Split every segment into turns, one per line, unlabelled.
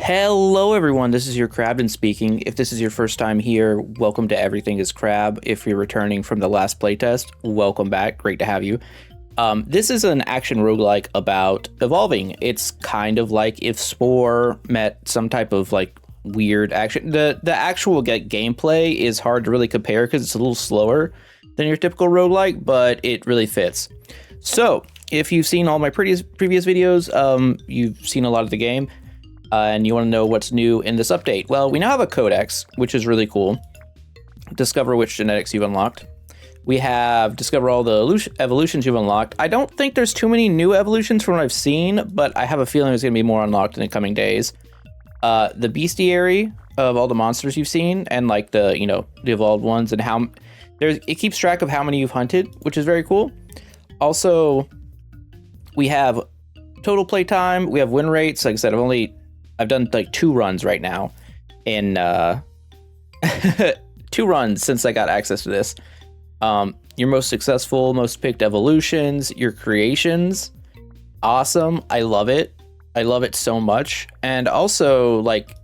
Hello everyone, this is your Crabtain speaking. If this is your first time here, welcome to Everything is Crab. If you're returning from the last playtest, welcome back, great to have you. This is an action roguelike about evolving. It's kind of like if Spore met some type of like weird action. The actual gameplay is hard to really compare because it's a little slower than your typical roguelike, but it really fits. So if you've seen all my previous videos, you've seen a lot of the game. And you want to know what's new in this update. Well, we now have a codex, which is really cool. Discover which genetics you've unlocked. We have discover all the evolutions you've unlocked. I don't think there's too many new evolutions from what I've seen, but I have a feeling there's going to be more unlocked in the coming days. The bestiary of all the monsters you've seen, and like the evolved ones, and how it keeps track of how many you've hunted, which is very cool. Also, we have total playtime. We have win rates. Like I said, I've done like 2 runs right now, in 2 runs since I got access to this. Your most successful, most picked evolutions, your creations, awesome. I love it. I love it so much. And also, like,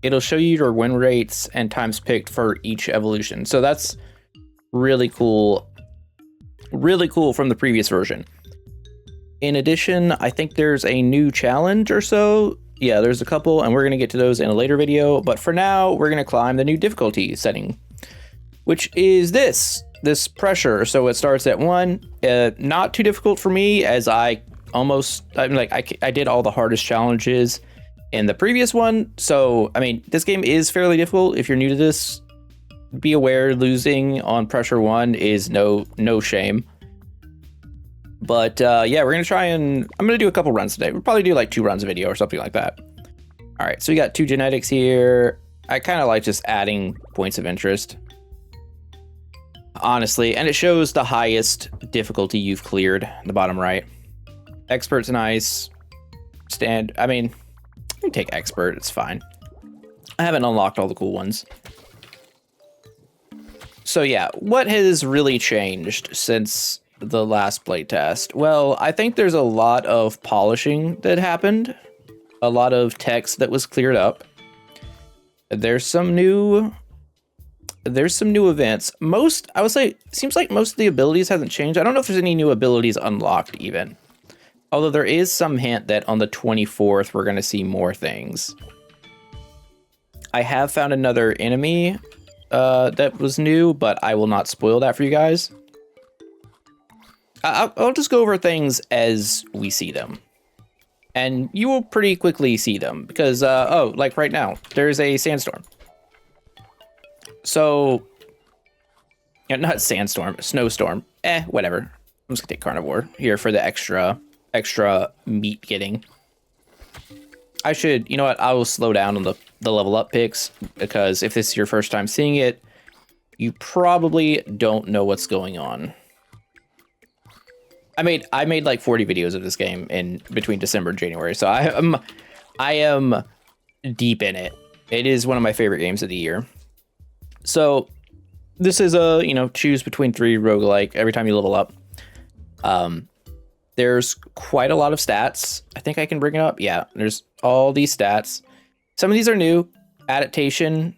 it'll show you your win rates and times picked for each evolution. So that's really cool. Really cool from the previous version. In addition, I think there's a new challenge or so. Yeah, there's a couple, and we're going to get to those in a later video. But for now, we're going to climb the new difficulty setting, which is this pressure. So it starts at 1. Not too difficult for me, as I did all the hardest challenges in the previous one. So, I mean, this game is fairly difficult. If you're new to this, be aware losing on pressure 1 is no shame. But yeah, we're going to try and I'm going to do a couple runs today. We'll probably do like 2 runs a video or something like that. All right, so we got 2 genetics here. I kind of like just adding points of interest, honestly. And it shows the highest difficulty you've cleared in the bottom right. Expert's nice. I mean, I can take expert. It's fine. I haven't unlocked all the cool ones. So yeah, what has really changed since the last playtest? Well, I think there's a lot of polishing that happened, a lot of text that was cleared up. There's some new events. I would say, seems like most of the abilities hasn't changed. I don't know if there's any new abilities unlocked even. Although there is some hint that on the 24th we're going to see more things. I have found another enemy that was new, but I will not spoil that for you guys. I'll just go over things as we see them. And you will pretty quickly see them because, like right now, there's a sandstorm. So, not sandstorm, snowstorm. Whatever. I'm just gonna take carnivore here for the extra meat getting. I should, you know what, I will slow down on the level up picks, because if this is your first time seeing it, you probably don't know what's going on. I made like 40 videos of this game in between December and January, so I am deep in it. It is one of my favorite games of the year. So this is a, choose between 3 roguelike every time you level up. There's quite a lot of stats. I think I can bring it up. Yeah, there's all these stats. Some of these are new. Adaptation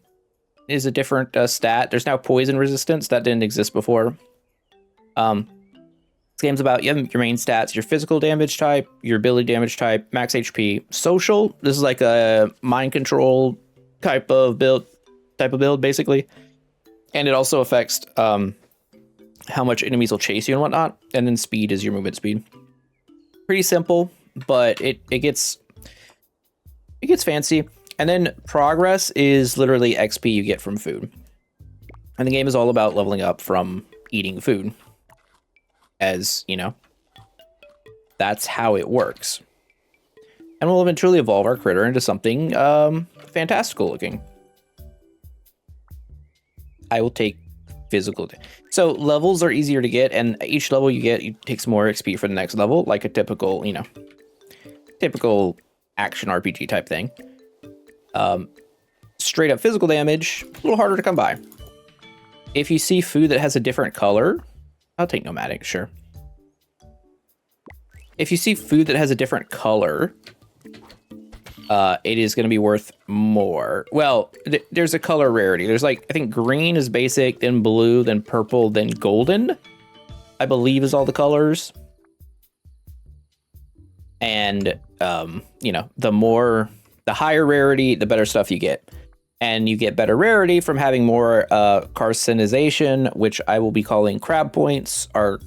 is a different stat. There's now poison resistance. That didn't exist before. This game's about your main stats, your physical damage type, your ability damage type, max HP, social. This is like a mind control type of build, basically. And it also affects how much enemies will chase you and whatnot. And then speed is your movement speed. Pretty simple, but it gets fancy. And then progress is literally XP you get from food. And the game is all about leveling up from eating food. As, that's how it works. And we'll eventually evolve our critter into something fantastical looking. I will take physical. So levels are easier to get, and each level you get, it takes more XP for the next level, like a typical, typical action RPG type thing. Straight up physical damage, a little harder to come by. If you see food that has a different color, I'll take nomadic, sure. If you see food that has a different color, it is going to be worth more. Well, there's a color rarity. There's like, I think green is basic, then blue, then purple, then golden, I believe is all the colors. And, you know, the higher rarity, the better stuff you get. And you get better rarity from having more carcinisation, which I will be calling crab points, or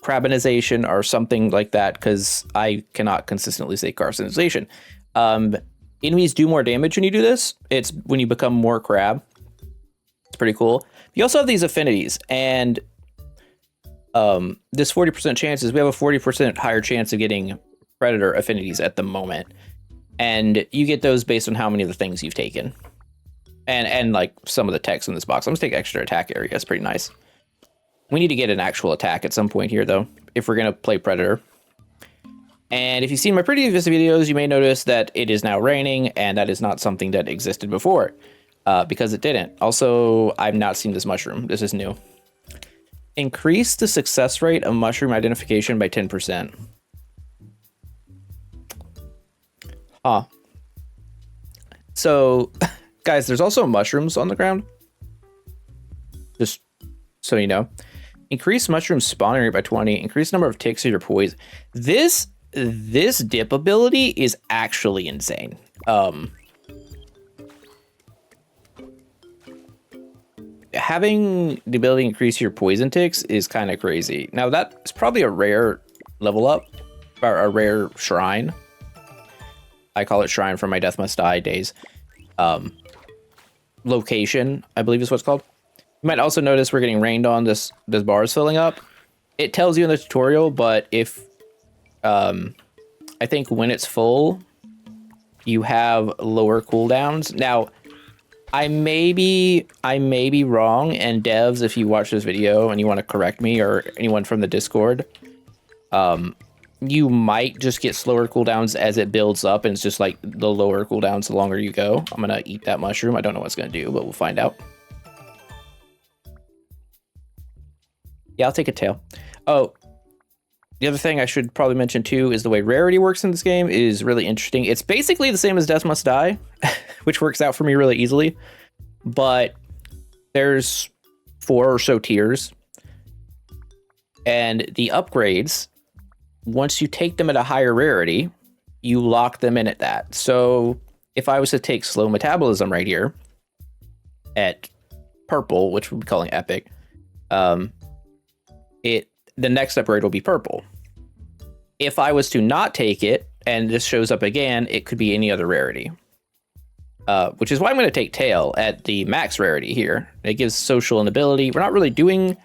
crabinization, or something like that, because I cannot consistently say carcinisation. Enemies do more damage when you do this. It's when you become more crab. It's pretty cool. You also have these affinities, and this 40% chance is we have a 40% higher chance of getting predator affinities at the moment. And you get those based on how many of the things you've taken. And like some of the text in this box. I'm going to take extra attack area. It's pretty nice. We need to get an actual attack at some point here, though, if we're going to play Predator. And if you've seen my previous videos, you may notice that it is now raining, and that is not something that existed before, because it didn't. Also, I've not seen this mushroom. This is new. Increase the success rate of mushroom identification by 10%. Huh. So, guys, there's also mushrooms on the ground. Just so you know. Increase mushroom spawning rate by 20. Increase number of ticks of your poison. This dip ability is actually insane. Having the ability to increase your poison ticks is kind of crazy. Now, that's probably a rare level up, or a rare shrine. I call it shrine from my Death Must Die days. Location, I believe is what's called. You might also notice we're getting rained on. This bar is filling up. It tells you in the tutorial, but if I think when it's full, you have lower cooldowns. Now, I may be wrong, and devs, if you watch this video and you want to correct me, or anyone from the Discord, you might just get slower cooldowns as it builds up, and it's just like the lower cooldowns the longer you go. I'm gonna eat that mushroom. I don't know what it's gonna do, but we'll find out. Yeah, I'll take a tail. Oh, the other thing I should probably mention too is the way rarity works in this game is really interesting. It's basically the same as Death Must Die, which works out for me really easily, but there's 4 or so tiers, and the upgrades, once you take them at a higher rarity, you lock them in at that. So if I was to take slow metabolism right here at purple, which we'll be calling epic, the next upgrade will be purple. If I was to not take it, and this shows up again, it could be any other rarity. Which is why I'm going to take tail at the max rarity here. It gives social and ability. We're not really doing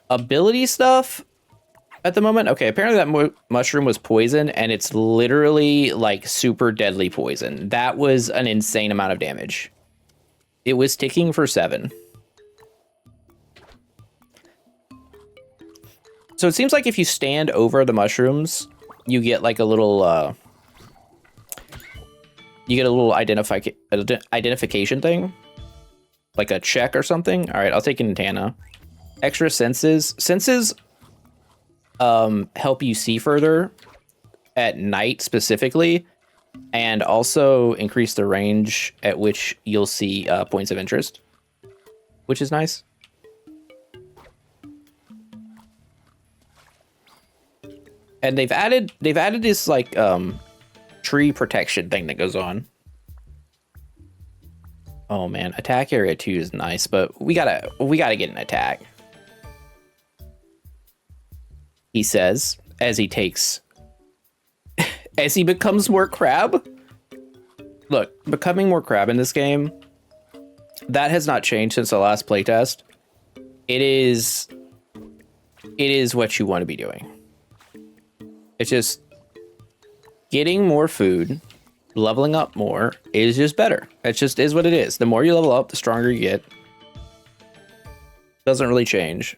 ability stuff at the moment. Okay, apparently that mushroom was poison, and it's literally like super deadly poison. That was an insane amount of damage. It was ticking for 7. So it seems like if you stand over the mushrooms, you get like a little identification thing, like a check or something. All right, I'll take an antenna. Extra senses. Senses help you see further at night specifically, and also increase the range at which you'll see points of interest, which is nice. And they've added this like tree protection thing that goes on. Oh man, attack area 2 is nice, but we gotta get an attack. He says, as he becomes more crab. Look, becoming more crab in this game, that has not changed since the last playtest. It is what you want to be doing. It's just getting more food, leveling up more is just better. It just is what it is. The more you level up, the stronger you get. Doesn't really change.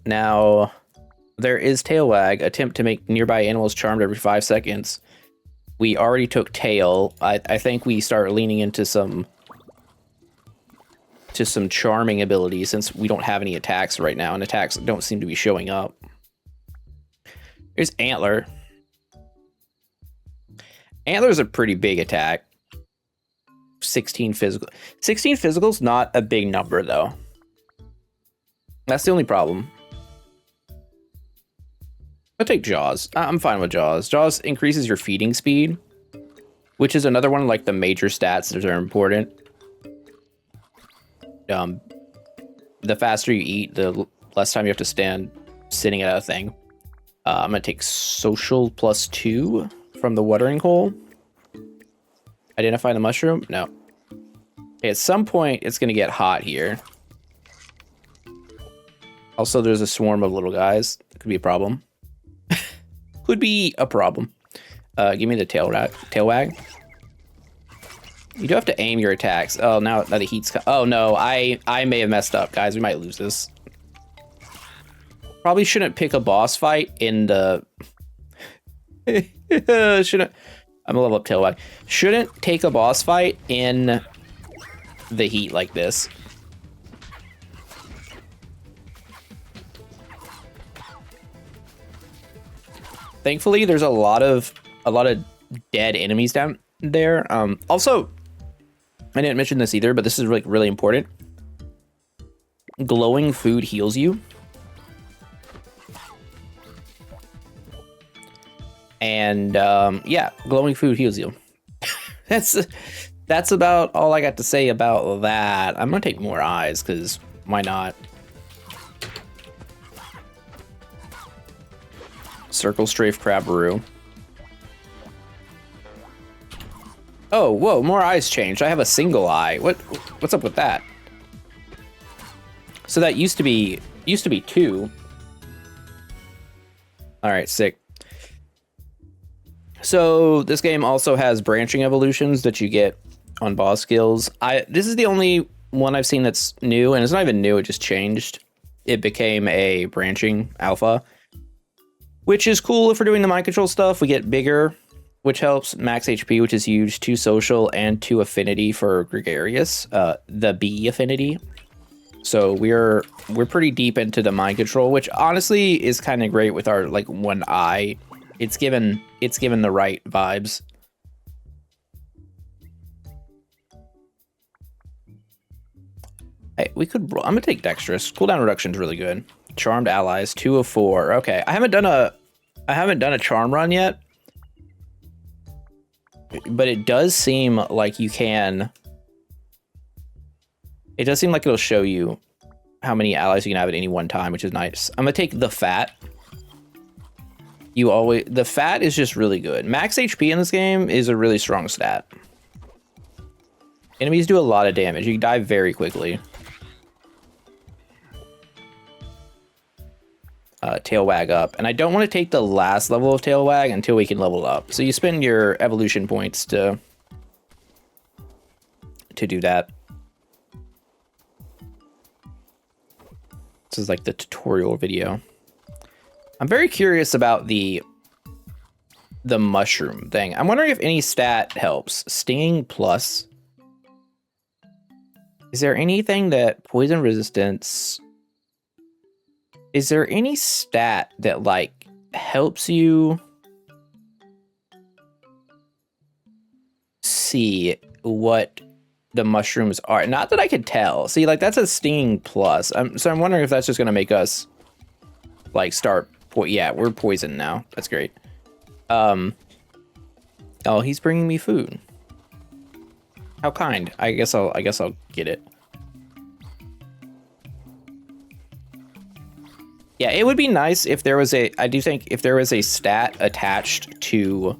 Now, there is tail wag. Attempt to make nearby animals charmed every 5 seconds. We already took tail. I think we start leaning into some charming abilities since we don't have any attacks right now, and attacks don't seem to be showing up. Here's antler. Antler's a pretty big attack. 16 physical. 16 physical's not a big number, though. That's the only problem. I'll take Jaws. I'm fine with Jaws. Jaws increases your feeding speed, which is another one of like the major stats that are important. The faster you eat, the less time you have to stand sitting at a thing. I'm gonna take social +2 from the watering hole. Identify the mushroom? No. Okay, at some point, it's gonna get hot here. Also, there's a swarm of little guys. It could be a problem. Could be a problem. Give me the tail wag. You do have to aim your attacks. Oh, now the heat's... Oh, no. I may have messed up, guys. We might lose this. Probably shouldn't pick a boss fight in the... shouldn't... I'm gonna level up tail wag. Shouldn't take a boss fight in the heat like this. Thankfully, there's a lot of dead enemies down there. Also, I didn't mention this either, but this is like really important. Glowing food heals you. And yeah, glowing food heals you. That's about all I got to say about that. I'm gonna take more eyes, because why not? Circle Strafe Crabberoo. Oh, whoa, more eyes changed. I have a single eye. What's up with that? So that used to be 2. All right, sick. So this game also has branching evolutions that you get on boss skills. This is the only one I've seen that's new, and it's not even new, it just changed. It became a branching alpha, which is cool if we're doing the mind control stuff. We get bigger, which helps. Max HP, which is huge. 2 social and 2 affinity for gregarious. The B affinity. So we're pretty deep into the mind control, which honestly is kind of great with our like one eye. It's given the right vibes. Hey, I'm gonna take dexterous. Cooldown reduction is really good. Charmed allies, 2 of 4. Okay, I haven't done a charm run yet, but it does seem like you can. It does seem like it'll show you how many allies you can have at any one time, which is nice. I'm gonna take the fat. The fat is just really good. Max HP in this game is a really strong stat. Enemies do a lot of damage. You die very quickly. Tail wag up, and I don't want to take the last level of tail wag until we can level up. So you spend your evolution points to do that. This is like the tutorial video. I'm very curious about the mushroom thing. I'm wondering if any stat helps. Stinging plus. Is there anything that poison resistance? Is there any stat that like helps you see what the mushrooms are? Not that I could tell. See, like that's a stinging plus. So I'm wondering if that's just gonna make us like start. Yeah, we're poisoned now. That's great. Oh, he's bringing me food. How kind. I guess I'll get it. Yeah, it would be nice if there was I do think if there was a stat attached to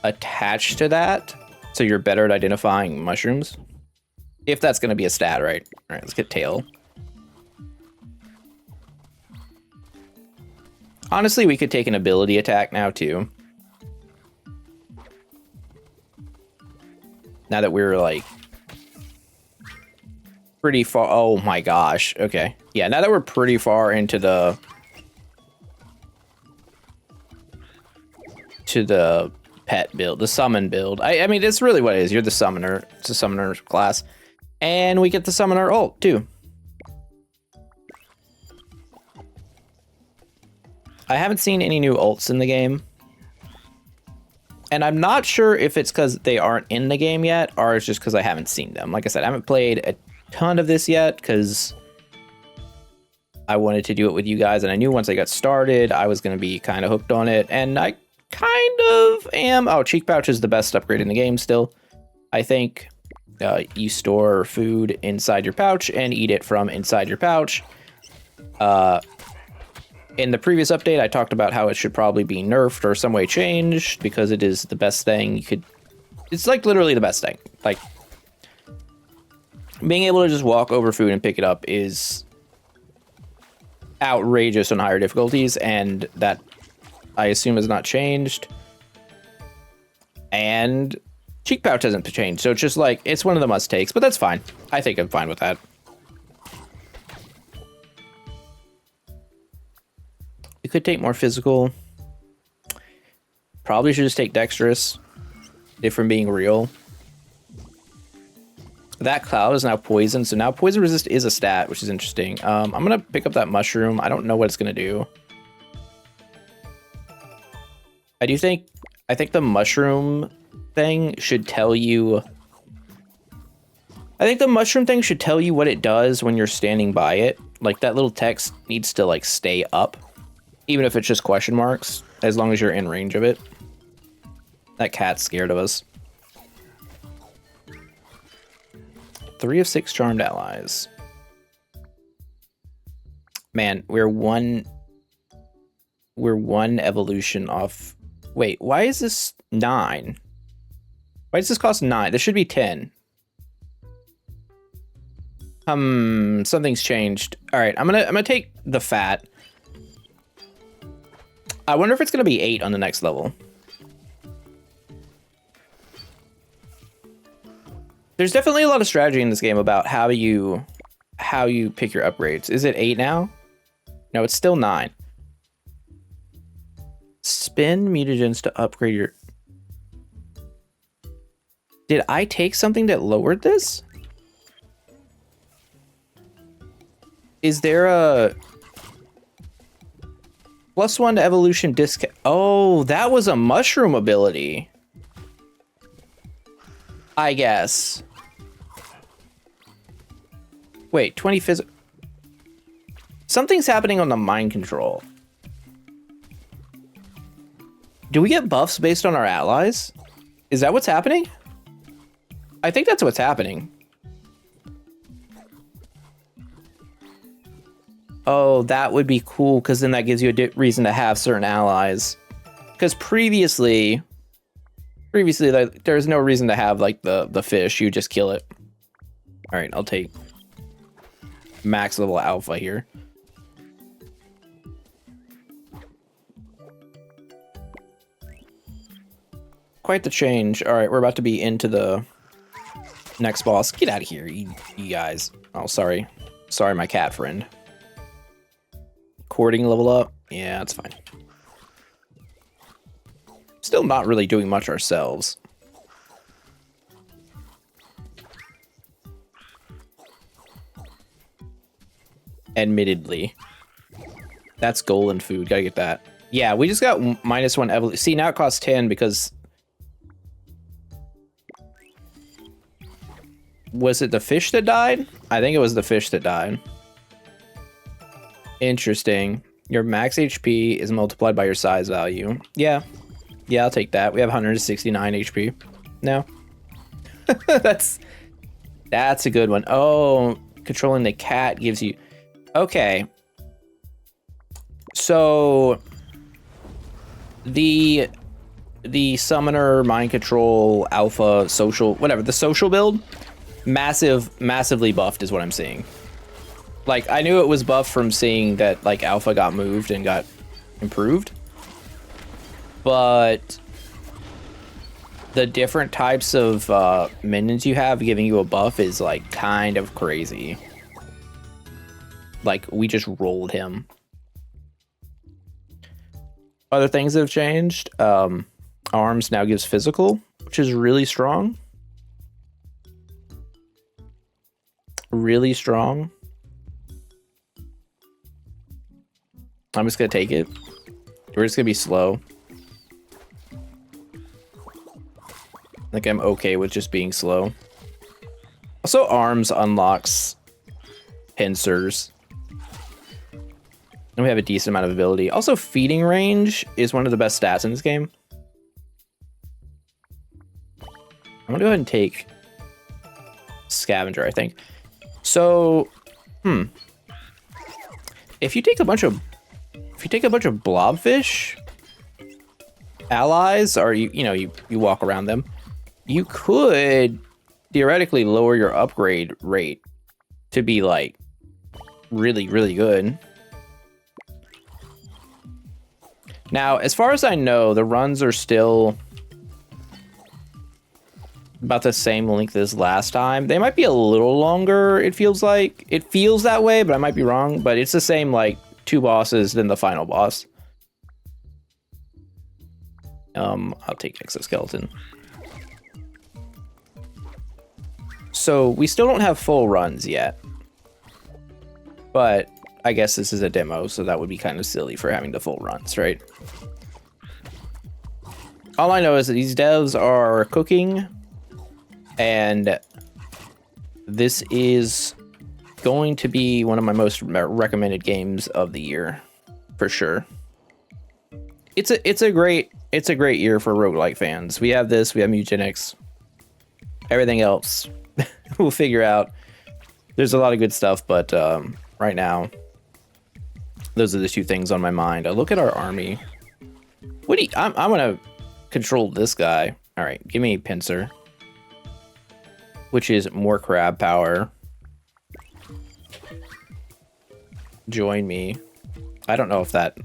that, so you're better at identifying mushrooms. If that's going to be a stat, right? All right, let's get tail. Honestly, we could take an ability attack now too. Now that we're like pretty far. Oh my gosh. Okay. Yeah, now that we're pretty far into the pet build, the summon build. I mean, that's really what it is. You're the summoner. It's a summoner class. And we get the summoner ult too. I haven't seen any new ults in the game. And I'm not sure if it's because they aren't in the game yet, or it's just because I haven't seen them. Like I said, I haven't played a ton of this yet, because I wanted to do it with you guys, and I knew once I got started, I was going to be kind of hooked on it, and I kind of am. Oh, Cheek Pouch is the best upgrade in the game still, I think. You store food inside your pouch and eat it from inside your pouch. In the previous update, I talked about how it should probably be nerfed or some way changed, because it is the best thing you could... It's like literally the best thing. Like, being able to just walk over food and pick it up is outrageous on higher difficulties, and that I assume has not changed. And Cheek Pouch hasn't changed, so it's just like, it's one of the must-takes, but that's fine. I think I'm fine with that. You could take more physical. Probably should just take dexterous, if from being real. That cloud is now poison, so now poison resist is a stat, which is interesting. I'm gonna pick up that mushroom. I don't know what it's gonna do. I think the mushroom thing should tell you... I think the mushroom thing should tell you what it does when you're standing by it. Like, that little text needs to, like, stay up. Even if it's just question marks, as long as you're in range of it. That cat's scared of us. 3 of 6 charmed allies. Man, we're one evolution off. Wait, why is this 9? Why does this cost 9? This should be 10. Something's changed. All right, I'm gonna take the fat. I wonder if it's gonna be 8 on the next level. There's definitely a lot of strategy in this game about how you pick your upgrades. Is it 8 now? No, it's still 9. Spin mutagens to upgrade your... Did I take something that lowered this? Is there a... +1 to evolution discount? Oh, that was a mushroom ability. I guess. Wait, 20 physical... Something's happening on the mind control. Do we get buffs based on our allies? Is that what's happening? I think that's what's happening. Oh, that would be cool, because then that gives you a reason to have certain allies. Because previously, like, there's no reason to have, like, the fish. You just kill it. All right, I'll take max level alpha here. Quite the change. All right, we're about to be into the next boss. Get out of here, you guys. Oh, sorry. Sorry, my cat friend. Courting level up? Yeah, that's fine. Still not really doing much ourselves. Admittedly. That's golden food. Gotta get that. Yeah, we just got -1 evolution. See, now it costs 10 because... Was it the fish that died? I think it was the fish that died. Interesting. Your max HP is multiplied by your size value. Yeah. Yeah, I'll take that. We have 169 HP now. That's a good one. Oh, controlling the cat gives you... Okay. So the summoner, mind control, alpha, social, whatever, the social build, massively buffed is what I'm seeing. Like, I knew it was buffed from seeing that, like, alpha got moved and got improved. But the different types of minions you have giving you a buff is, like, kind of crazy. Like, we just rolled him. Other things that have changed. Arms now gives physical, which is really strong. Really strong. I'm just gonna take it. We're just gonna be slow. Like, I'm okay with just being slow. Also, arms unlocks pincers. And we have a decent amount of ability. Also, feeding range is one of the best stats in this game. I'm gonna go ahead and take Scavenger, I think. So, if you take a bunch of blobfish allies, or you walk around them, you could theoretically lower your upgrade rate to be like really, really good. Now, as far as I know, the runs are still about the same length as last time. They might be a little longer, it feels like. It feels that way, but I might be wrong. But it's the same, like, 2 bosses than the final boss. I'll take Exoskeleton. So, we still don't have full runs yet. But I guess this is a demo, so that would be kind of silly for having the full runs, right? All I know is that these devs are cooking, and this is going to be one of my most recommended games of the year, for sure. It's a great year for roguelike fans. We have this, we have Mutagenics. Everything else we'll figure out. There's a lot of good stuff, but right now, those are the 2 things on my mind. Look at our army. What do you, I'm gonna control this guy. All right, give me Pincer, which is more crab power. Join me. I don't know if that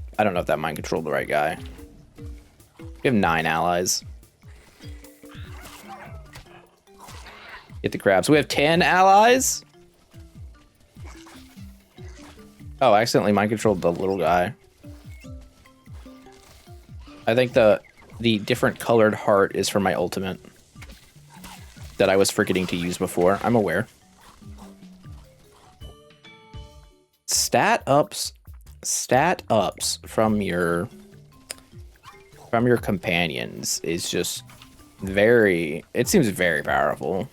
mind controlled the right guy. We have 9 allies. Get the crabs. We have 10 allies. Oh, I accidentally mind controlled the little guy. I think the different colored heart is for my ultimate that I was forgetting to use before. I'm aware. Stat ups from your companions is just very, it seems very powerful.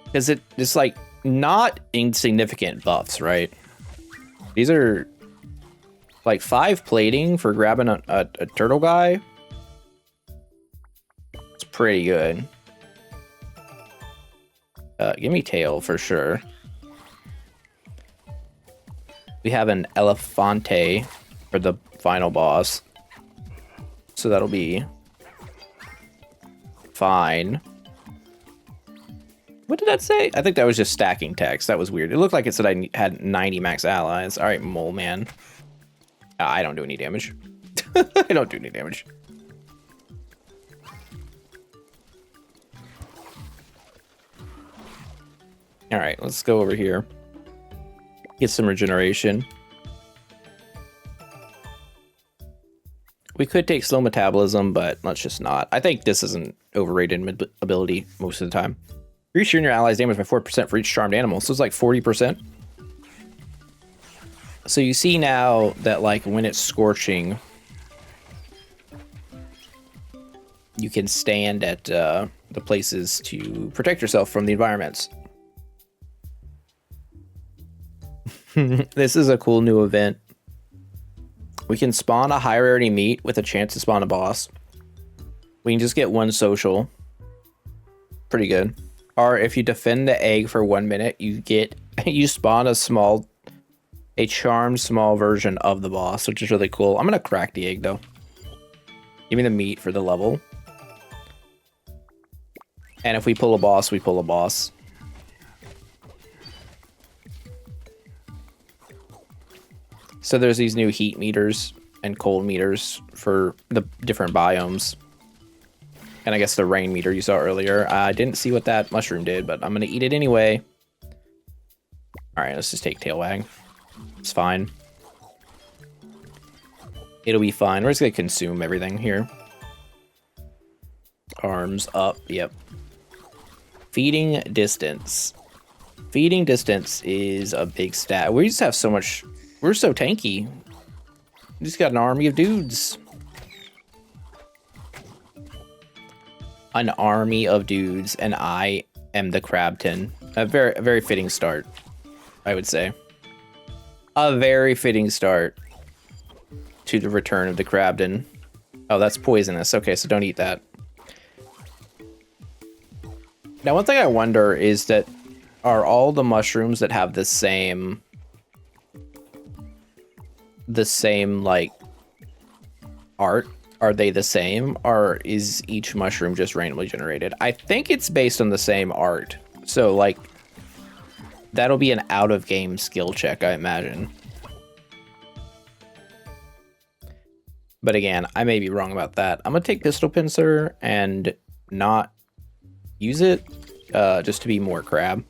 Because it's like not insignificant buffs, right? These are like 5 plating for grabbing a turtle guy. It's pretty good. Give me tail for sure. We have an Elefante for the final boss. So that'll be fine. What did that say? I think that was just stacking text. That was weird. It looked like it said I had 90 max allies. All right, Mole Man. I don't do any damage. I don't do any damage. All right, let's go over here. Get some regeneration. We could take slow metabolism, but let's just not. I think this is an overrated ability most of the time. Increase your and your allies' damage by 4% for each charmed animal. So it's like 40%. So you see now that, like, when it's scorching, you can stand at the places to protect yourself from the environments. This is a cool new event. We can spawn a high rarity meat with a chance to spawn a boss. We can just get 1 social. Pretty good. Or if you defend the egg for 1 minute, you spawn a charmed small version of the boss, which is really cool. I'm gonna crack the egg though. Give me the meat for the level. And if we pull a boss, we pull a boss. So there's these new heat meters and cold meters for the different biomes. And I guess the rain meter you saw earlier. I didn't see what that mushroom did, but I'm going to eat it anyway. All right, let's just take tail wag. It's fine. It'll be fine. We're just going to consume everything here. Arms up. Yep. Feeding distance. Feeding distance is a big stat. We just have so much. We're so tanky. We just got an army of dudes. an army of dudes, and I am the Crabtain. A very fitting start, I would say. A very fitting start to the return of the Crabtain. Oh, that's poisonous. Okay, so don't eat that. Now, one thing I wonder is that are all the mushrooms that have the same like art, are they the same, or is each mushroom just randomly generated? I think it's based on the same art, so like that'll be an out of game skill check, I imagine. But again, I may be wrong about that. I'm gonna take Pistol Pincer and not use it just to be more crab.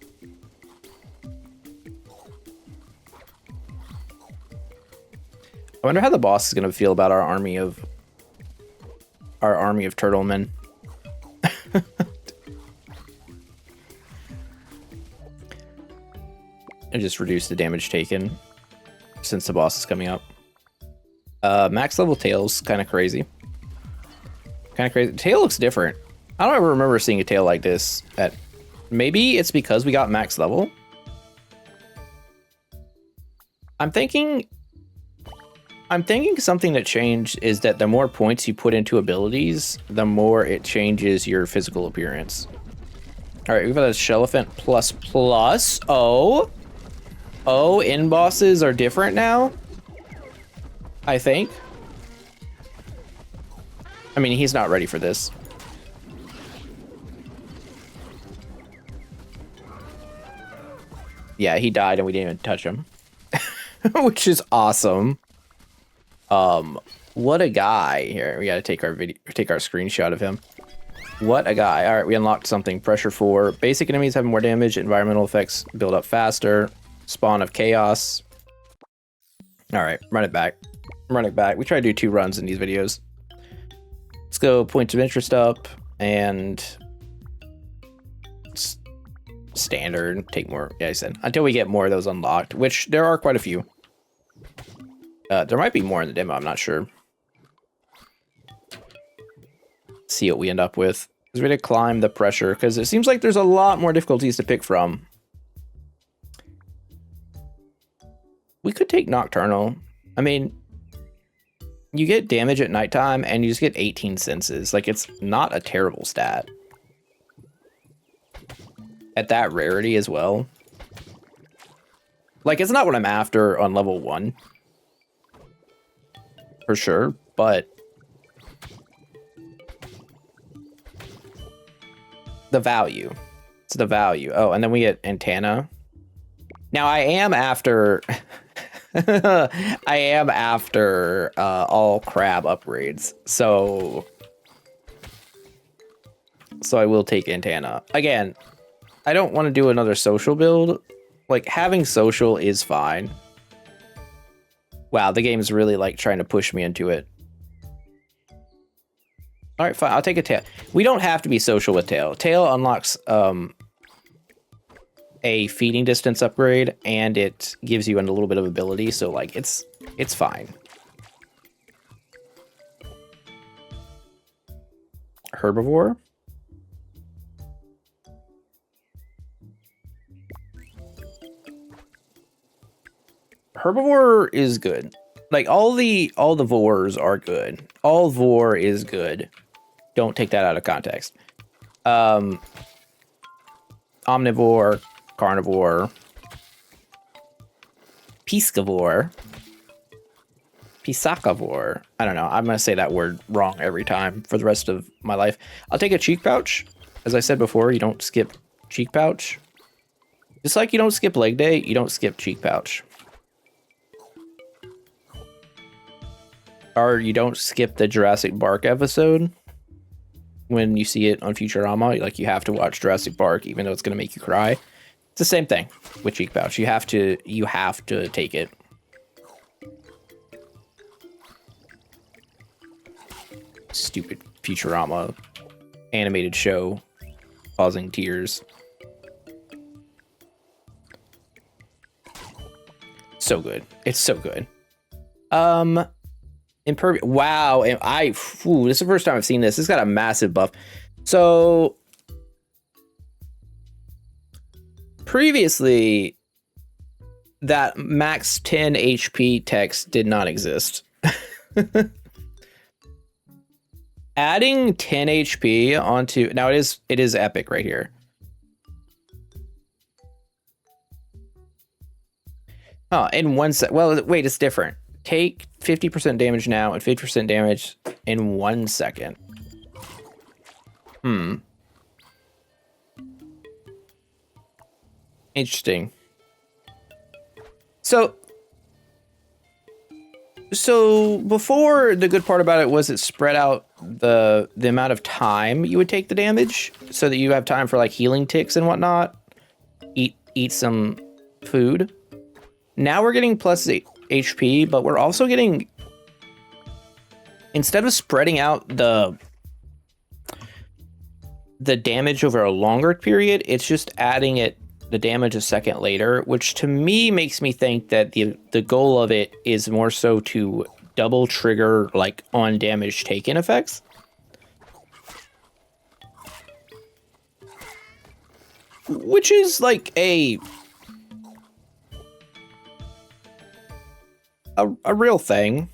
I wonder how the boss is gonna feel about our army of turtlemen. And just reduce the damage taken since the boss is coming up. Max level tail's kind of crazy. Tail looks different. I don't ever remember seeing a tail like this. Maybe it's because we got max level. I'm thinking something that changed is that the more points you put into abilities, the more it changes your physical appearance. All right, we've got a Shellephant plus. Oh, in bosses are different now, I think. I mean, he's not ready for this. Yeah, he died and we didn't even touch him. Which is awesome. What a guy. Here, we gotta take our screenshot of him. What a guy. All right, we unlocked something. Pressure 4. Basic enemies have more damage. Environmental effects build up faster. Spawn of chaos. All right, run it back. We try to do 2 runs in these videos. Let's go points of interest up and standard. Take more. Yeah, I said until we get more of those unlocked, which there are quite a few. There might be more in the demo, I'm not sure. See what we end up with. Because we're going to climb the pressure, because it seems like there's a lot more difficulties to pick from. We could take Nocturnal. I mean, you get damage at nighttime, and you just get 18 senses. Like, it's not a terrible stat. At that rarity as well. Like, it's not what I'm after on level 1. For sure, but the value. It's the value. Oh, and then we get Antenna. Now I am after all crab upgrades. So I will take Antenna. Again, I don't want to do another social build. Like, having social is fine. Wow, the game's really like trying to push me into it. All right, fine. I'll take a tail. We don't have to be social with tail. Tail unlocks a feeding distance upgrade, and it gives you a little bit of ability. So like, it's fine. Herbivore. Herbivore is good. Like, all the vores are good. All vor is good. Don't take that out of context. Omnivore, carnivore, piscivore, pisacivore. I don't know. I'm gonna say that word wrong every time for the rest of my life. I'll take a cheek pouch. As I said before, you don't skip cheek pouch. Just like you don't skip leg day, you don't skip cheek pouch. Or you don't skip the Jurassic Park episode when you see it on Futurama. Like, you have to watch Jurassic Park even though it's going to make you cry. It's the same thing with cheek pouch. You have to take it. Stupid Futurama animated show causing tears. So good. It's so good. Impervious. Wow. This is the first time I've seen this. It's got a massive buff. So previously, that max 10 HP text did not exist. Adding 10 HP onto, now it is epic right here. Oh, in 1 sec. Well, wait, it's different. Take 50% damage now and 50% damage in 1 second. Interesting. So before, the good part about it was it spread out the amount of time you would take the damage, so that you have time for like healing ticks and whatnot. Eat some food. Now we're getting plus HP, but we're also getting, instead of spreading out the damage over a longer period, it's just adding the damage a second later, which to me makes me think that the goal of it is more so to double trigger like on damage taken effects. Which is like a real thing.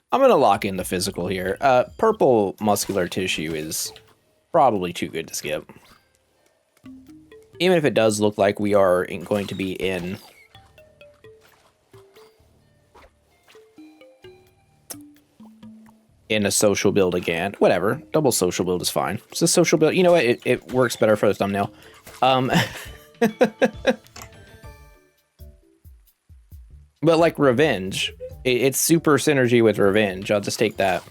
I'm going to lock in the physical here. Purple muscular tissue is probably too good to skip. Even if it does look like we are going to be in a social build again. Whatever. Double social build is fine. It's a social build. You know what? It works better for the thumbnail. But like Revenge, it's super synergy with Revenge. I'll just take that.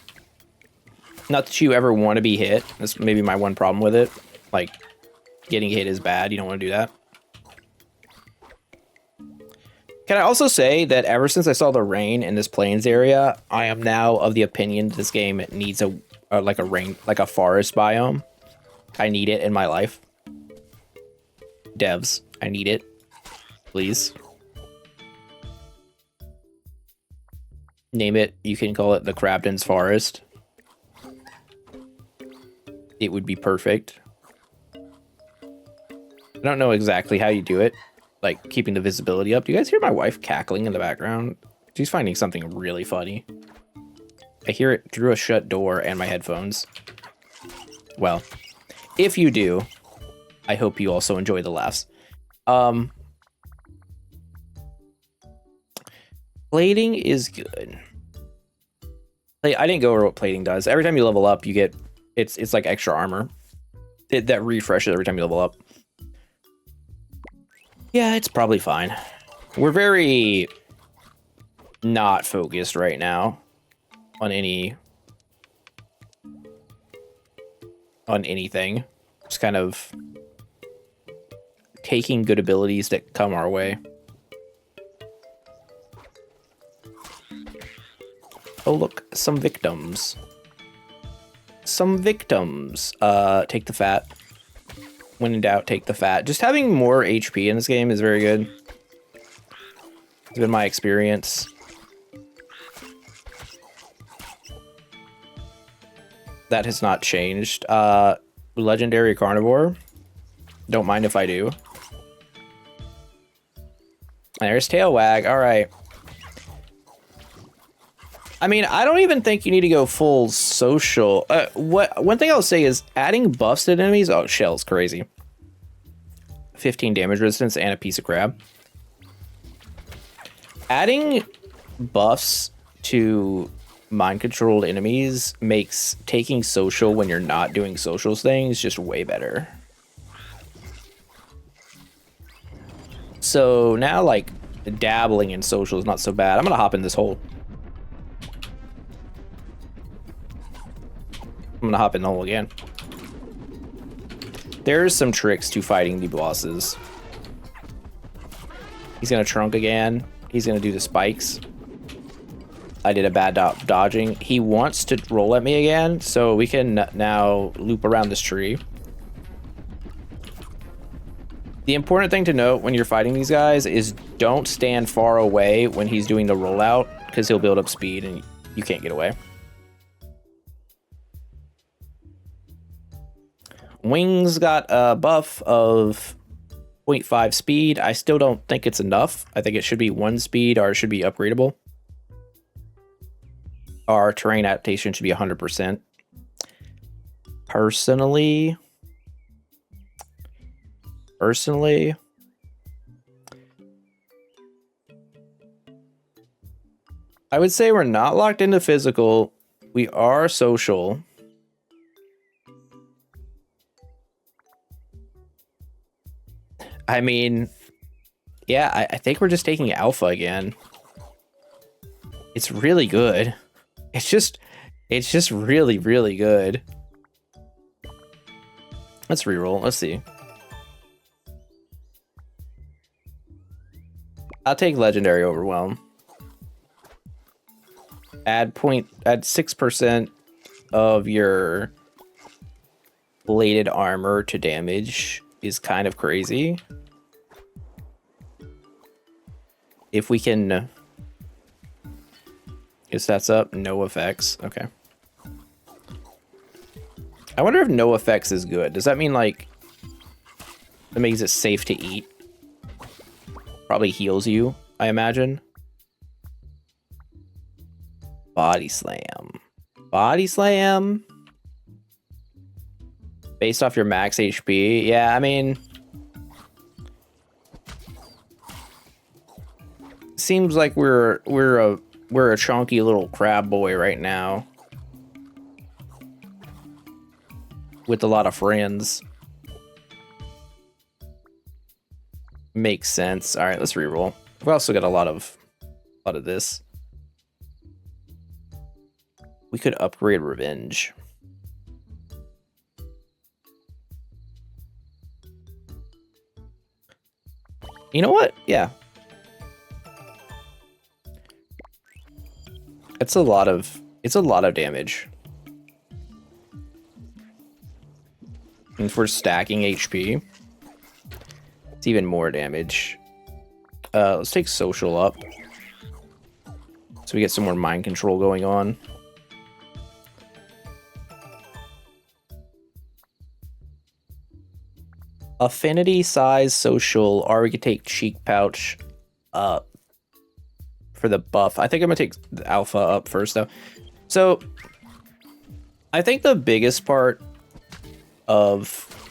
Not that you ever want to be hit. That's maybe my one problem with it. Like, getting hit is bad. You don't want to do that. Can I also say that ever since I saw the rain in this plains area, I am now of the opinion this game needs a forest biome. I need it in my life. Devs, I need it. Please. Name it. You can call it the Crabtain's Forest. It would be perfect. I don't know exactly how you do it. Like, keeping the visibility up. Do you guys hear my wife cackling in the background? She's finding something really funny. I hear it through a shut door and my headphones. Well, if you do, I hope you also enjoy the laughs. Plating is good. I didn't go over what plating does. Every time you level up, you get... It's like extra armor. That refreshes every time you level up. Yeah, it's probably fine. We're very not focused right now on anything. Just kind of taking good abilities that come our way. Oh, look, some victims. Some victims. Take the fat. When in doubt, take the fat. Just having more HP in this game is very good. It's been my experience. That has not changed. Legendary carnivore. Don't mind if I do. And there's tail wag. All right. I mean, I don't even think you need to go full social. One thing I'll say is adding buffs to enemies. Oh, shell's crazy. 15 damage resistance and a piece of crab. Adding buffs to mind-controlled enemies makes taking social when you're not doing social things just way better. So now, like, dabbling in social is not so bad. I'm gonna hop in this hole. I'm gonna hop in the hole again. There's some tricks to fighting the bosses. He's gonna trunk again. He's gonna do the spikes. I did a bad dodging. He wants to roll at me again, so we can now loop around this tree. The important thing to note when you're fighting these guys is don't stand far away when he's doing the rollout. because he'll build up speed and you can't get away. Wings got a buff of 0.5 speed. I still don't think it's enough. I think it should be 1 speed, or it should be upgradable. Our terrain adaptation should be 100%. Personally, I would say we're not locked into physical. We are social. I mean, yeah, I think we're just taking alpha again. It's really good. It's just really, really good. Let's reroll. Let's see. I'll take legendary overwhelm. Add 6% of your bladed armor to damage is kind of crazy. If we can get stats up, no effects. Okay. I wonder if no effects is good. Does that mean like that makes it safe to eat? Probably heals you, I imagine. Body slam. Body slam. Based off your max HP. Yeah, I mean, seems like we're a chunky little crab boy right now with a lot of friends. Makes sense. All right, let's reroll. We also got a lot of this. We could upgrade revenge. You know what? Yeah. It's a lot of damage. And if we're stacking HP, it's even more damage. Let's take social up. So we get some more mind control going on. Affinity, size, social, or we could take cheek pouch up for the buff. I think I'm gonna take the alpha up first though. So I think the biggest part of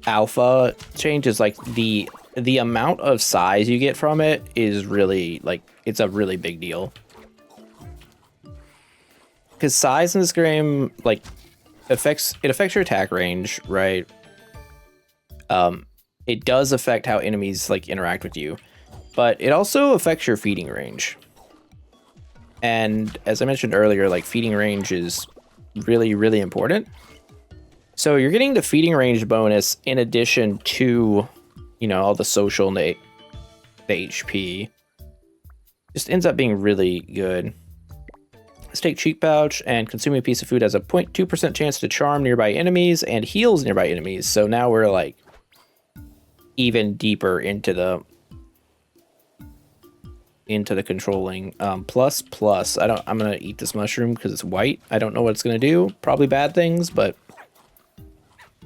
alpha change is like the amount of size you get from it is really like, it's a really big deal. Because size in this game like affects your attack range, right? It does affect how enemies like interact with you, but it also affects your feeding range. And as I mentioned earlier, like feeding range is really, really important. So you're getting the feeding range bonus in addition to, you know, all the social and the HP. Just ends up being really good. Let's take cheek pouch, and consuming a piece of food has a 0.2% chance to charm nearby enemies and heals nearby enemies. So now we're like even deeper into the controlling. Plus. I'm gonna eat this mushroom because it's white. I don't know what it's gonna do. Probably bad things, but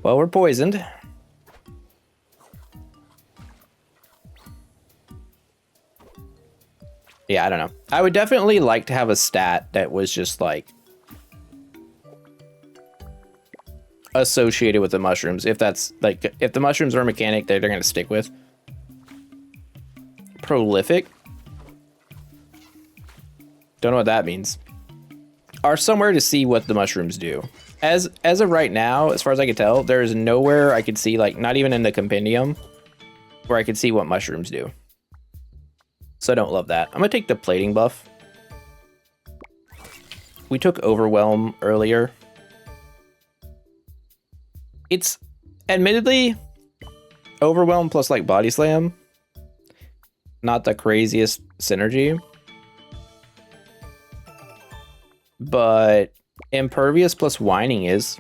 well, we're poisoned. Yeah, I don't know. I would definitely like to have a stat that was just like associated with the mushrooms. If that's like, if the mushrooms are a mechanic that they're going to stick with. Prolific. Don't know what that means. Are somewhere to see what the mushrooms do. As of right now, as far as I can tell, there is nowhere I could see, like not even in the compendium, where I could see what mushrooms do. So I don't love that. I'm gonna take the plating buff. We took overwhelm earlier. It's admittedly overwhelm plus like body slam. Not the craziest synergy. But impervious plus whining is.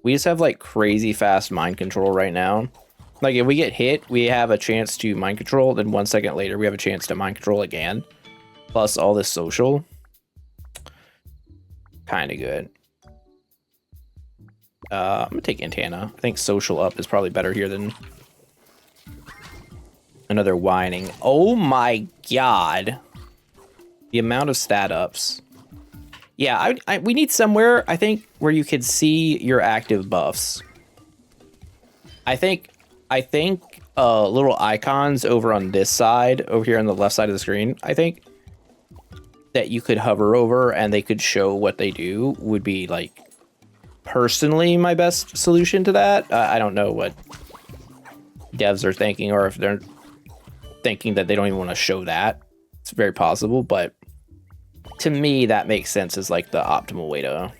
We just have like crazy fast mind control right now. Like, if we get hit, we have a chance to mind control. Then 1 second later, we have a chance to mind control again. Plus all this social. Kind of good. I'm going to take Antenna. I think social up is probably better here than another whining. Oh my god. The amount of stat ups. Yeah, we need somewhere, I think, where you can see your active buffs. I think little icons over on this side, over here on the left side of the screen, I think, that you could hover over and they could show what they do would be, like, personally my best solution to that. I don't know what devs are thinking, or if they're thinking that they don't even want to show that. It's very possible, but to me, that makes sense as, like, the optimal way to...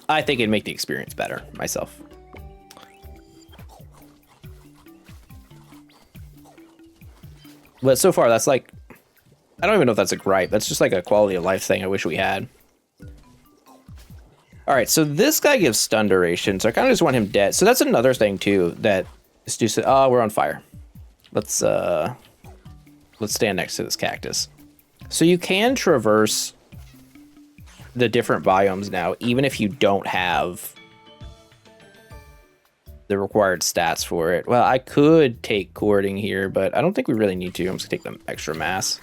I think it'd make the experience better, myself. But so far, that's like... I don't even know if that's a gripe. That's just like a quality of life thing I wish we had. Alright, so this guy gives stun duration, so I kind of just want him dead. So that's another thing, too, that is just... Oh, we're on fire. Let's stand next to this cactus. So you can traverse the different biomes now, even if you don't have the required stats for it. Well, I could take courting here, but I don't think we really need to. I'm just gonna take the extra mass.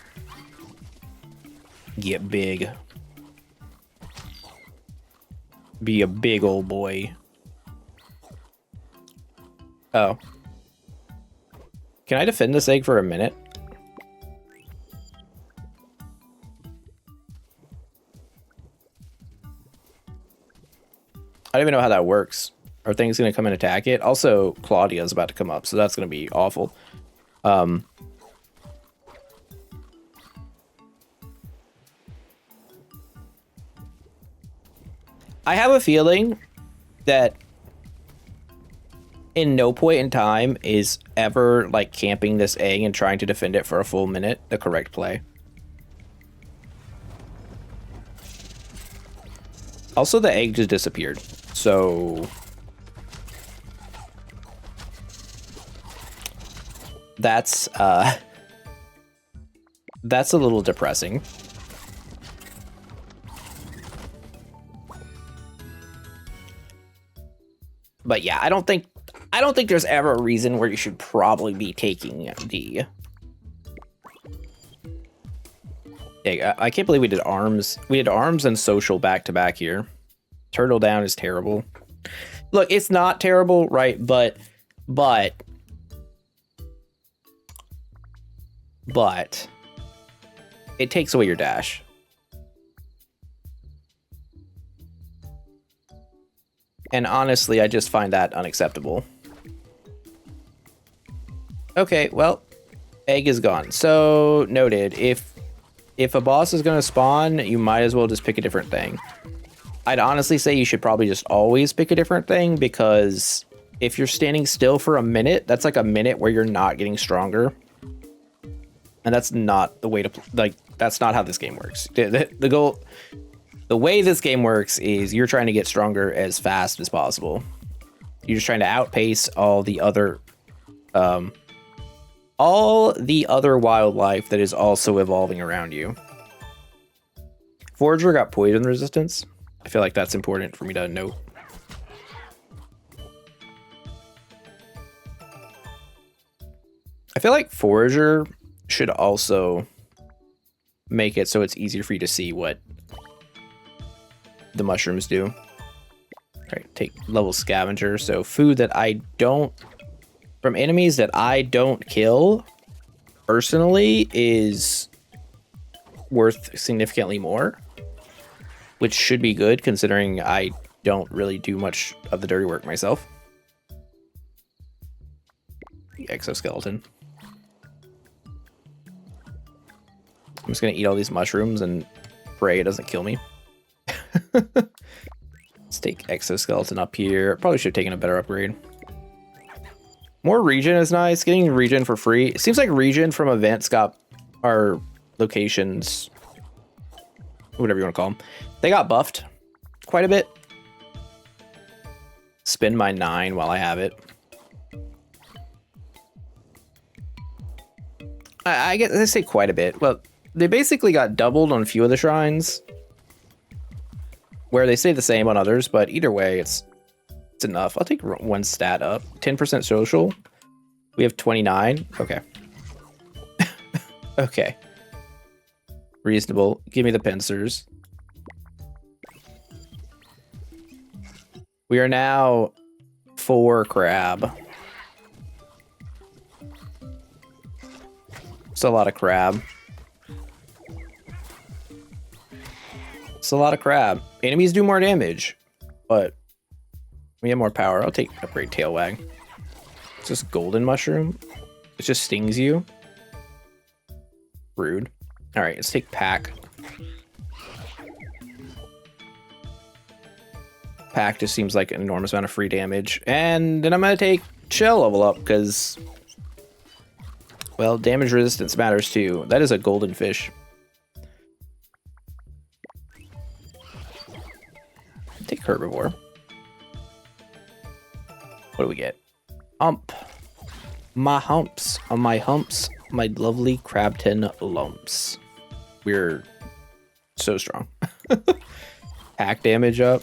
Get big. Be a big old boy. Oh. Can I defend this egg for a minute? I don't even know how that works. Are things going to come and attack it? Also, Claudia's about to come up, so that's going to be awful. I have a feeling that in no point in time is ever, like, camping this egg and trying to defend it for a full minute the correct play. Also, the egg just disappeared, so... That's a little depressing. But yeah, I don't think there's ever a reason where you should probably be taking the... Yeah, I can't believe we did arms. We did arms and social back to back here. Turtle down is terrible. Look, it's not terrible, right? But it takes away your dash. And honestly, I just find that unacceptable. Okay, well, egg is gone. So, noted. If a boss is going to spawn, you might as well just pick a different thing. I'd honestly say you should probably just always pick a different thing, because if you're standing still for a minute, that's like a minute where you're not getting stronger. And that's not the way to, like, that's not how this game works. The goal, the way this game works is you're trying to get stronger as fast as possible. You're just trying to outpace all the other wildlife that is also evolving around you. Forager got poison resistance. I feel like that's important for me to note. I feel like Forager should also make it so it's easier for you to see what the mushrooms do. All right, take level Scavenger. So food that I don't, from enemies that I don't kill personally, is worth significantly more, which should be good considering I don't really do much of the dirty work myself. The exoskeleton. I'm just gonna eat all these mushrooms and pray it doesn't kill me. Let's take exoskeleton up here. Probably should have taken a better upgrade. More regen is nice. Getting regen for free. It seems like regen from events got our locations, whatever you want to call them, they got buffed quite a bit. Spend my 9 while I have it. I guess they say quite a bit. Well, they basically got doubled on a few of the shrines, where they stay the same on others, but either way, it's enough. I'll take one stat up. 10% social. We have 29. Okay. Okay. Reasonable. Give me the pincers. We are now 4 crab. It's a lot of crab. It's a lot of crab. Enemies do more damage, but we have more power. I'll take upgrade tail wag. It's just golden mushroom. It just stings you. Rude. All right, let's take pack. Pack just seems like an enormous amount of free damage. And then I'm going to take shell level up because, well, damage resistance matters too. That is a golden fish. Take herbivore. What do we get? Hump. My humps. On my humps, my lovely Crabtain lumps. We're so strong. Hack damage up.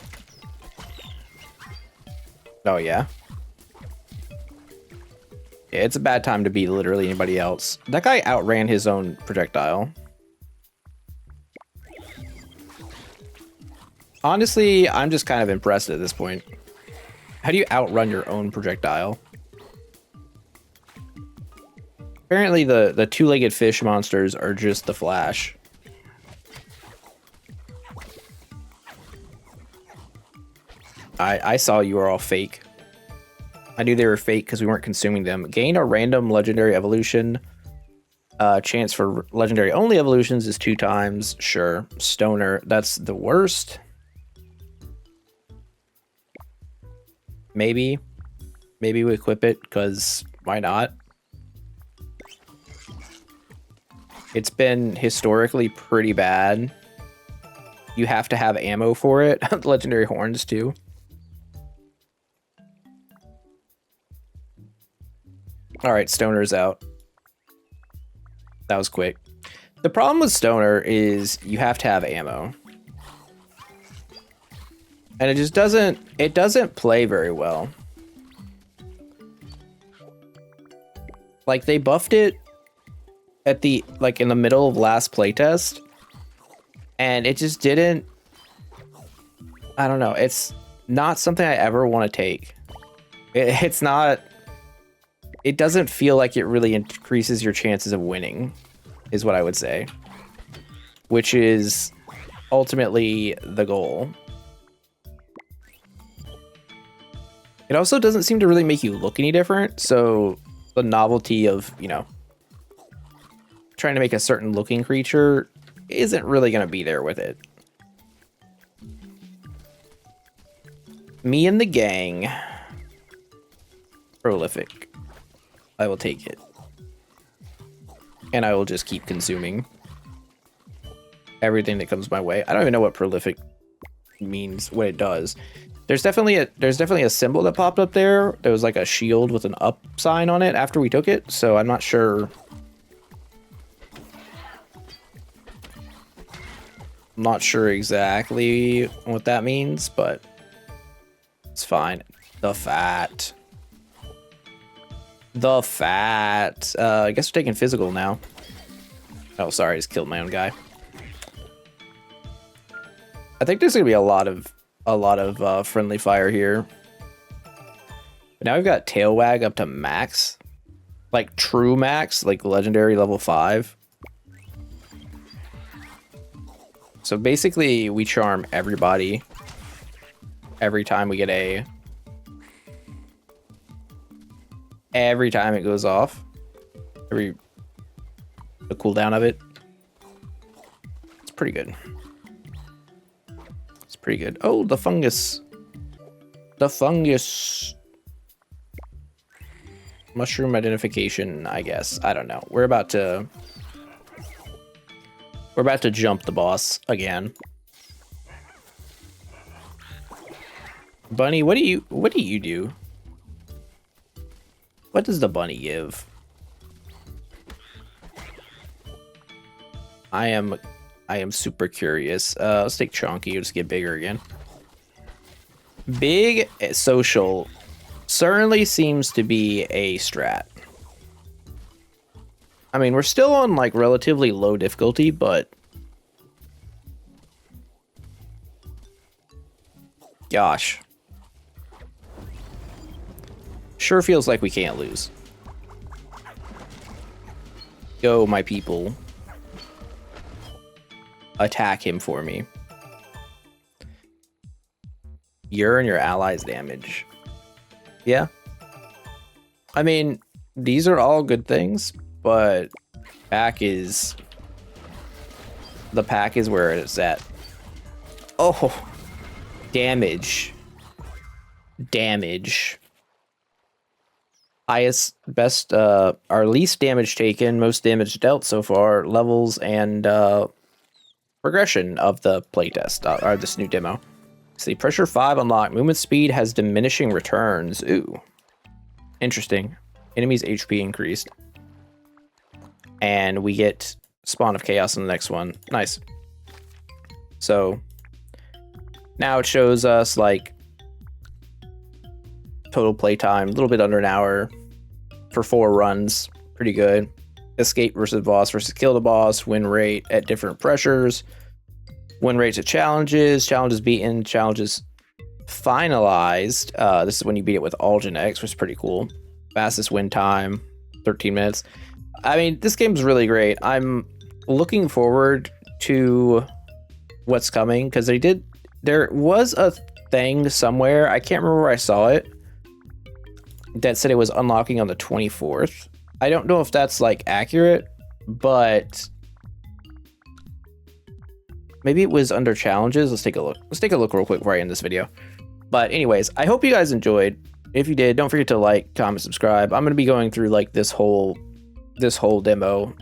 Oh, yeah. Yeah, it's a bad time to be literally anybody else. That guy outran his own projectile. Honestly, I'm just kind of impressed at this point. How do you outrun your own projectile? Apparently the two-legged fish monsters are just the Flash. I saw you were all fake. I knew they were fake because we weren't consuming them. Gain a random legendary evolution. Chance for legendary only evolutions is 2 times. Sure. Stoner, that's the worst. Maybe we equip it because why not? It's been historically pretty bad. You have to have ammo for it. Legendary horns too. All right, Stoner's out. That was quick. The problem with Stoner is you have to have ammo. And it just doesn't play very well. Like they buffed it at the in the middle of last playtest, and it just didn't. I don't know. It's not something I ever want to take. It's not. It doesn't feel like it really increases your chances of winning, is what I would say. Which is ultimately the goal. It also doesn't seem to really make you look any different, so the novelty of, you know, trying to make a certain looking creature isn't really going to be there with it. Me and the gang. Prolific. I will take it. And I will just keep consuming everything that comes my way. I don't even know what prolific means, what it does. There's definitely a symbol that popped up there. There was like a shield with an up sign on it after we took it, so I'm not sure. I'm not sure exactly what that means, but it's fine. The fat. The fat. I guess we're taking physical now. Oh, sorry, I just killed my own guy. I think there's gonna be a lot of friendly fire here. But now we've got tail wag up to max, like true max, like legendary level 5. So basically, we charm everybody every time we get every time it goes off, the cooldown of it. It's pretty good. It's pretty good. Oh, the fungus. The fungus. Mushroom identification, I guess. I don't know. We're about to jump the boss again. Bunny, what do you do? What does the bunny give? I am super curious. Let's take Chonky. Just get bigger again. Big social certainly seems to be a strat. I mean, we're still on like relatively low difficulty, but gosh, sure feels like we can't lose. Go, my people. Attack him for me. You're and your allies' damage. Yeah. I mean, these are all good things, but pack is... the pack is where it's at. Oh! Damage. Damage. Highest, best, our least damage taken, most damage dealt so far, levels, and, progression of the playtest, or this new demo. See, pressure 5 unlocked. Movement speed has diminishing returns. Ooh. Interesting. Enemies HP increased. And we get Spawn of Chaos in the next one. Nice. So, now it shows us, like, total playtime, a little bit under an hour for 4 runs. Pretty good. Escape versus boss versus kill the boss. Win rate at different pressures. Win rates at challenges. Challenges beaten. Challenges finalized. This is when you beat it with all genetics, which is pretty cool. Fastest win time, 13 minutes. I mean, this game's really great. I'm looking forward to what's coming, because there was a thing somewhere, I can't remember where I saw it, that said it was unlocking on the 24th. I don't know if that's like accurate, but maybe it was under challenges. Let's take a look. Let's take a look real quick before I end this video. But anyways, I hope you guys enjoyed. If you did, don't forget to like, comment, subscribe. I'm going to be going through like this whole demo.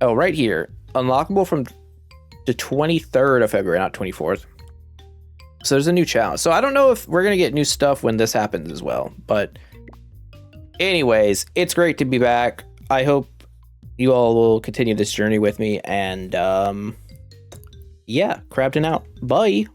Oh, right here. Unlockable from the 23rd of February, not 24th. So there's a new challenge. So I don't know if we're going to get new stuff when this happens as well. But anyways, it's great to be back. I hope you all will continue this journey with me. And yeah, Crabtain out. Bye.